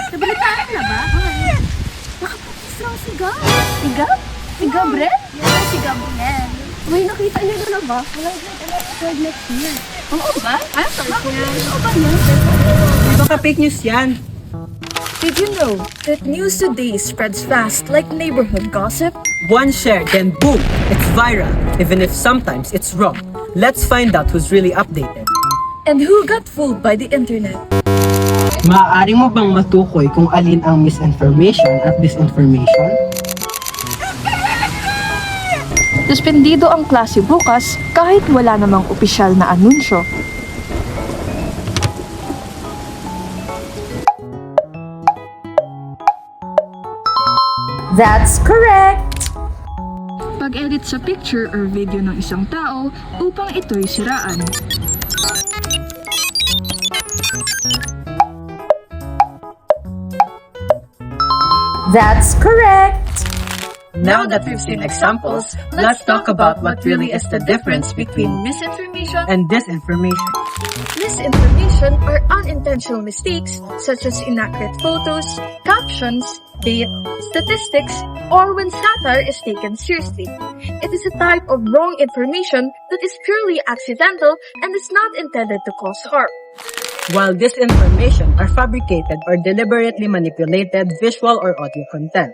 Nabalitaan na ba? Nakapokus raw si Gab. Si Gab? Si Gabriel? Yan, si Gabriel. Uy, nakita niyo na ba? Walang grade next year. Oo ba? Ah, sorry. Oo ba yan? Baka fake news yan. Did you know that news today spreads fast like neighborhood gossip? One share, then boom, it's viral, even if sometimes it's wrong. Let's find out who's really updated. And who got fooled by the internet? Maaari mo bang matukoy kung alin ang misinformation at disinformation? Suspendido ang klase bukas kahit wala namang opisyal na anunsyo. That's correct! Pag-edit sa picture or video ng isang tao upang ito'y siraan. That's correct! Now that we've seen examples, let's talk about what really is the difference between Misinformation and disinformation. Misinformation are unintentional mistakes such as inaccurate photos, captions, data, statistics, or when satire is taken seriously. It is a type of wrong information that is purely accidental and is not intended to cause harm. While disinformation are fabricated or deliberately manipulated visual or audio content,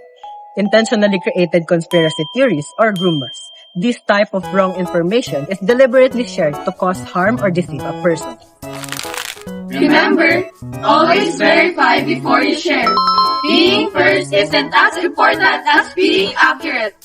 intentionally created conspiracy theories or rumors. This type of wrong information is deliberately shared to cause harm or deceive a person. Remember, always verify before you share. Being first isn't as important as being accurate.